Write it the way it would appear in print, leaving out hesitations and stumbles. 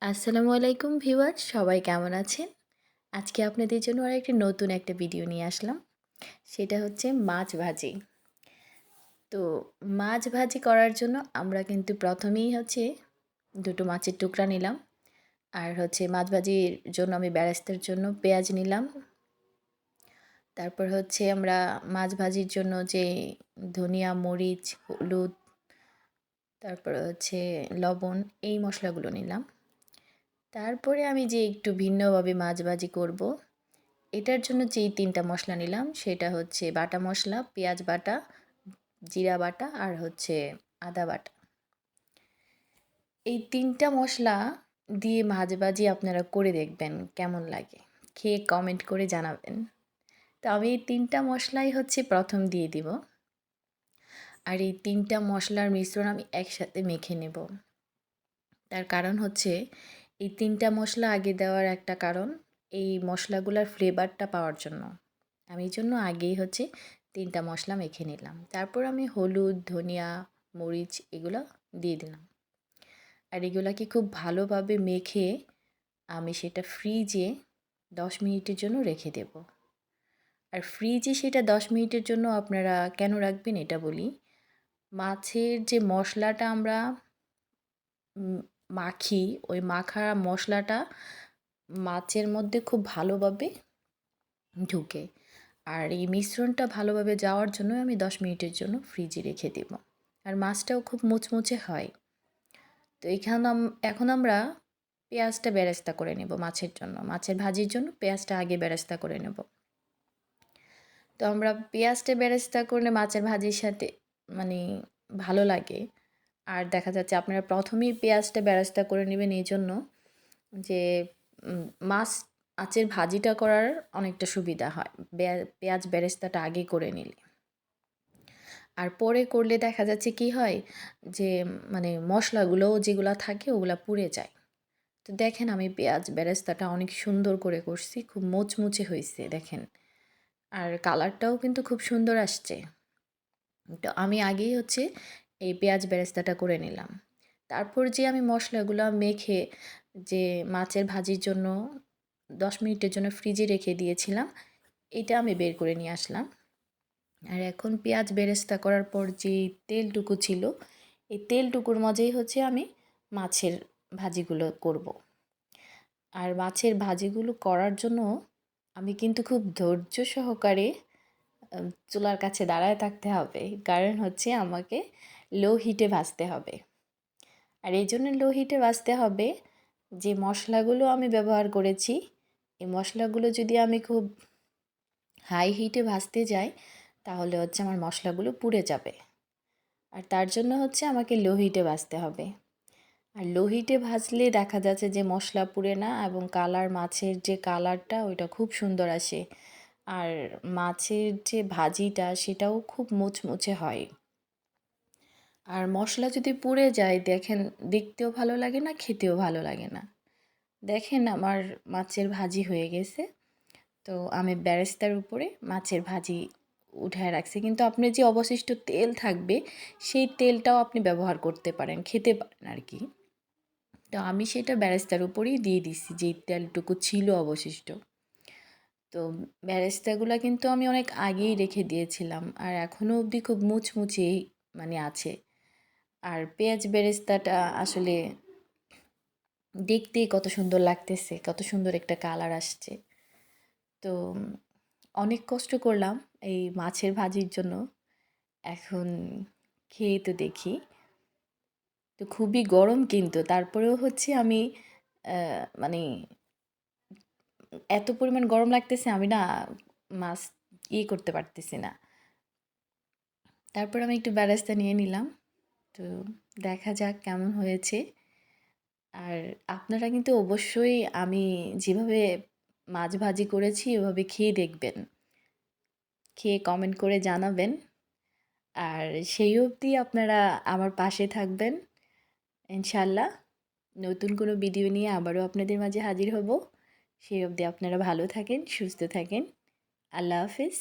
আসসালামু আলাইকুম ভিউয়ার্স, সবাই কেমন আছেন? আজকে আপনাদের জন্য আরেকটি নতুন একটা ভিডিও নিয়ে আসলাম। সেটা হচ্ছে মাছ ভাজি। তো মাছ ভাজি করার জন্য আমরা কিন্তু প্রথমেই হচ্ছে ২ টো মাছের টুকরা নিলাম। আর হচ্ছে মাছ ভাজির জন্য আমি বেরেস্তার জন্য পেঁয়াজ নিলাম। তারপর হচ্ছে আমরা মাছ ভাজির জন্য যে ধনিয়া, মরিচ, হলুদ, তারপরে হচ্ছে লবণ এই মসলাগুলো নিলাম। তারপরে আমি যে একটু ভিন্নভাবে মাছ ভাজি করব, এটার জন্য যেই ৩টা মশলা নিলাম সেটা হচ্ছে বাটা মশলা, পেঁয়াজ বাটা, জিরা বাটা আর হচ্ছে আদা বাটা। এই ৩টা মশলা দিয়ে মাছ ভাজি আপনারা করে দেখবেন কেমন লাগে। খেয়ে কমেন্ট করে জানাবেন। তো আমি এই ৩টা মশলাই হচ্ছে ১ম দিয়ে দিব। আর এই ৩টা মশলার মিশ্রণ আমি একসাথে মেখে নেব। তার কারণ হচ্ছে এই ৩টা মশলা আগে দেওয়ার একটা কারণ, এই মশলাগুলার ফ্লেভারটা পাওয়ার জন্য। আমি এইজন্য আগেই হচ্ছে ৩টা মশলা মেখে নিলাম। তারপর আমি হলুদ, ধনিয়া, মরিচ এগুলো দিয়ে দিলাম। আর এগুলাকে খুব ভালোভাবে মেখে আমি সেটা ফ্রিজে ১০ মিনিটের জন্য রেখে দেব। আর ফ্রিজে সেটা ১০ মিনিটের জন্য আপনারা কেন রাখবেন এটা বলি। মাছের যে মশলাটা আমরা উম মাখি, ওই মাখা মশলাটা মাছের মধ্যে খুব ভালোভাবে ঢুকে। আর এই মিশ্রণটা ভালোভাবে যাওয়ার জন্য আমি ১০ মিনিটের জন্য ফ্রিজে রেখে দেব। আর মাছটাও খুব মুচমুচে হয়। তো এখন আমরা পেঁয়াজটা বেরেস্তা করে নেব মাছের জন্য। মাছের ভাজির জন্য পেঁয়াজটা আগে বেরেস্তা করে নেব। তো আমরা পেঁয়াজটা বেরেস্তা করলে মাছের ভাজির সাথে মানে ভালো লাগে। আর দেখা যাচ্ছে আপনারা ১ম এই পেঁয়াজটা বেরেস্তা করে নেবেন এইজন্য যে উম মাছ মাছের ভাজিটা করার অনেকটা সুবিধা হয়। পেঁয়াজ বেরেস্তাটা আগে করে নিলে। আর পরে করলে দেখা যাচ্ছে কি হয় যে মানে মশলাগুলোও যেগুলা থাকে ওগুলা পুড়ে যায়। তো দেখেন আমি পেঁয়াজ বেরেস্তাটা অনেক সুন্দর করে করছি। খুব মুচমুচে হইছে দেখেন। আর কালারটাও কিন্তু খুব সুন্দর আসছে। তো আমি আগেই হচ্ছে এই পেঁয়াজ বেরেস্তাটা করে নিলাম। তারপর যে আমি মশলাগুলা মেখে যে মাছের ভাজির জন্য ১০ মিনিটের জন্য ফ্রিজে রেখে দিয়েছিলাম, এটা আমি বের করে নিয়ে আসলাম। আর এখন পেঁয়াজ বেরেস্তা করার পর যে তেলটুকু ছিল, এই তেলটুকুর মাঝেই হচ্ছে আমি মাছের ভাজিগুলো করব। আর মাছের ভাজিগুলো করার জন্য আমি কিন্তু খুব ধৈর্য সহকারে চুলার কাছে দাঁড়ায় থাকতে হবে। কারণ হচ্ছে আমাকে লো হিটে ভাজতে হবে। আর এই জন্য লো হিটে ভাজতে হবে, যে মশলাগুলো আমি ব্যবহার করেছি, এই মশলাগুলো যদি আমি খুব হাই হিটে ভাজতে যাই, তাহলে হচ্ছে আমার মশলাগুলো পুড়ে যাবে। আর তার জন্য হচ্ছে আমাকে লো হিটে ভাজতে হবে। আর লো হিটে ভাজলে দেখা যাচ্ছে যে মশলা পুড়ে না এবং মাছের যে কালারটা ওইটা খুব সুন্দর আসে। আর মাছের যে ভাজিটা সেটাও খুব মুচমুচে হয়। আর মশলা যদি পুড়ে যায় দেখেন দেখতেও ভালো লাগে না, খেতেও ভালো লাগে না। দেখেন আমার মাছের ভাজি হয়ে গেছে। তো আমি বেরেস্তার উপরে মাছের ভাজি উঠায় রাখছি। কিন্তু আপনার যে অবশিষ্ট তেল থাকবে সেই তেলটাও আপনি ব্যবহার করতে পারেন, খেতে পারেন আর কি। তো আমি সেটা বেরেস্তার উপরেই দিয়ে দিছি যেই তেলটুকু ছিল অবশিষ্ট। তো বেরেস্তাগুলা কিন্তু আমি অনেক আগেই রেখে দিয়েছিলাম। আর এখনও অবধি খুব মুচমুচেই মানে আছে। আর পেঁয়াজ বেরেস্তাটা আসলে দেখতেই কত সুন্দর লাগতেছে, কত সুন্দর একটা কালার আসছে। তো অনেক কষ্ট করলাম এই মাছের ভাজির জন্য। এখন খেয়ে তো দেখি। তো খুবই গরম কিন্তু তারপরেও হচ্ছে আমি মানে এত পরিমাণ গরম লাগতেছে আমি না মাছ করতে পারতেছি না। তারপর আমি একটু বেরেস্তা নিয়ে নিলাম। তো দেখা যাক কেমন হয়েছে। আর আপনারা কিন্তু অবশ্যই আমি যেভাবে মাছ ভাজি করেছি এভাবে খেয়ে দেখবেন। খেয়ে কমেন্ট করে জানাবেন। আর সেই অবধি আপনারা আমার পাশে থাকবেন। ইনশাআল্লাহ নতুন কোনো ভিডিও নিয়ে আবারও আপনাদের মাঝে হাজির হব। সেই অবধি আপনারা ভালো থাকেন, সুস্থ থাকেন। আল্লাহ হাফেজ।